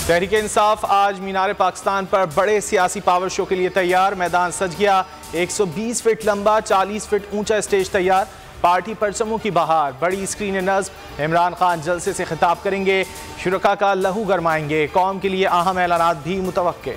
तहरीक इंसाफ आज मीनार पाकिस्तान पर बड़े सियासी पावर शो के लिए तैयार। मैदान सज गया। 120 फीट लंबा 40 फीट ऊंचा स्टेज तैयार। पार्टी परचमों की बहार, बड़ी स्क्रीन नस्ब। इमरान खान जलसे से खिताब करेंगे, शुरका का लहू गरमाएंगे। कौम के लिए अहम ऐलानात भी मुतवक्के।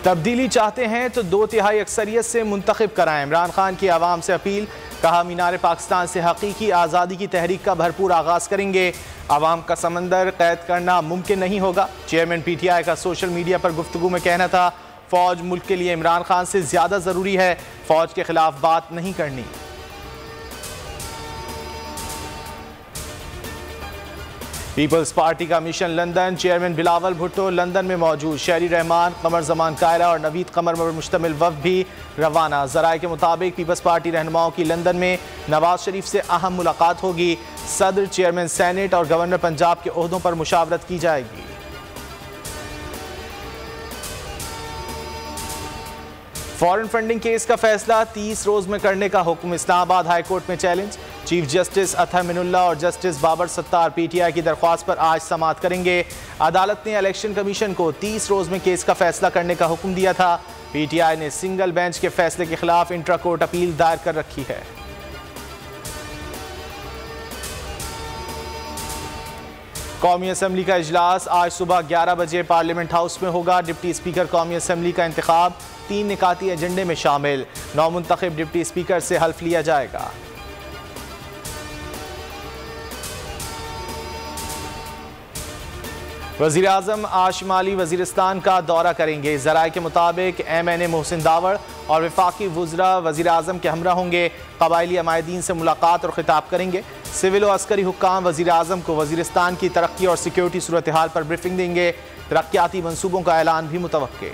तब्दीली चाहते हैं तो 2/3 अक्सरियत से मुंतखब कराएं। इमरान खान की आवाम से अपील। कहा, मीनार पाकिस्तान से हकीकी आज़ादी की तहरीक का भरपूर आगाज़ करेंगे। आवाम का समंदर कैद करना मुमकिन नहीं होगा। चेयरमैन PTI का सोशल मीडिया पर गुफ्तगू में कहना था, फौज मुल्क के लिए इमरान खान से ज़्यादा ज़रूरी है, फौज के खिलाफ बात नहीं करनी। पीपल्स पार्टी का mission London. Chairman Bilawal Bhutto London में मौजूद। शहरी रहमान, कमर जमान कायरा और नवीद कमर पर मुश्तमिल वफ़द भी रवाना। ज़राए के मुताबिक पीपल्स पार्टी रहनुमाओं की लंदन में नवाज शरीफ से अहम मुलाकात होगी। सदर, चेयरमैन सेनेट और गवर्नर पंजाब के ओहदों पर मुशावरत की जाएगी। फॉरेन फंडिंग केस का फैसला 30 रोज में करने का हुक्म। इस्लामाबाद हाई कोर्ट में challenge. Chief justice Athar Minallah और जस्टिस बाबर सत्तार PTI की दरख्वास्त पर आज समाअत करेंगे। अदालत ने इलेक्शन कमीशन को 30 रोज में केस का फैसला करने का हुक्म दिया था। PTI ने सिंगल बेंच के फैसले के खिलाफ इंट्रा कोर्ट अपील दायर कर रखी है। कौमी असम्बली का इजलास आज सुबह 11 बजे पार्लियामेंट हाउस में होगा। डिप्टी स्पीकर कौमी असम्बली का इंतखाब 3 निकाती एजेंडे में शामिल। नौमुंतखब डिप्टी स्पीकर से हल्फ लिया जाएगा। वज़ीर आज़म आज शिमाली वज़ीरिस्तान का दौरा करेंगे। ज़राए के मुताबिक MNA मोहसिन दावड़ और वफाकी वज़रा वज़ीर आज़म के हमरा होंगे। कबायली अमायदीन से मुलाकात और खिताब करेंगे। सिविल और अस्करी हुक्काम वज़ीर आज़म को वज़ीरिस्तान की तरक्की और सिक्योरिटी सूरत हाल पर ब्रीफिंग देंगे। तरक्याती मनसूबों का ऐलान भी मुतवक्के।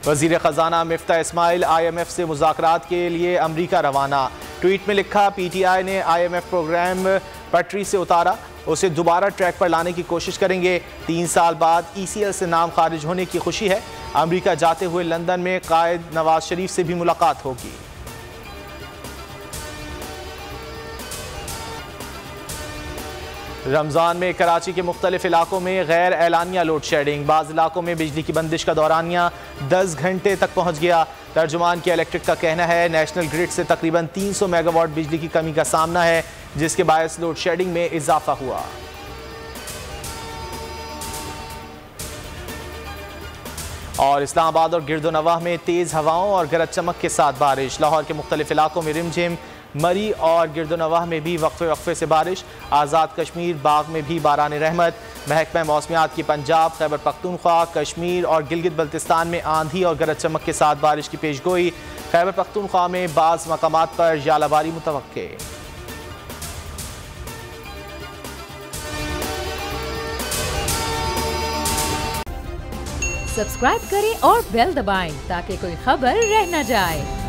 वज़ीर ख़जाना मिफ्ता इस्माइल IMF से मुज़ाकरात के लिए अमरीका रवाना। ट्वीट में लिखा, PTI ने IMF प्रोग्राम पटरी से उतारा, उसे दोबारा ट्रैक पर लाने की कोशिश करेंगे। 3 साल बाद ECL से नाम खारिज होने की खुशी है। अमरीका जाते हुए लंदन में कायद नवाज शरीफ से भी मुलाकात होगी। रमज़ान में कराची के मुख्तलिफ इलाकों में गैर एलानिया लोड शेडिंग। बाज़ इलाकों में बिजली की बंदिश का दौरानिया 10 घंटे तक पहुँच गया। तर्जुमान के इलेक्ट्रिक का कहना है, नेशनल ग्रिड से तकरीबन 300 मेगावाट बिजली की कमी का सामना है, जिसके बायस लोड शेडिंग में इजाफा हुआ। और इस्लामाबाद और गिरदोनवाह में तेज़ हवाओं और गरज चमक के साथ बारिश। लाहौर के मुख्तलिफ इलाकों में रिमझिम। मरी और गिरदोनवाह में भी वक्फे वक्फे से बारिश। आज़ाद कश्मीर बाग में भी बारान रहमत। महकमा मौसमियात की पंजाब, खैबर पख्तूनख्वा, कश्मीर और गिलगित बल्तिस्तान में आंधी और गरज चमक के साथ बारिश की पेशगोई। खैबर पख्तूनख्वा में बाज़ मकामात पर यालाबारी मुतवक्के। सब्सक्राइब करें और बेल दबाएं ताकि कोई खबर रह न जाए।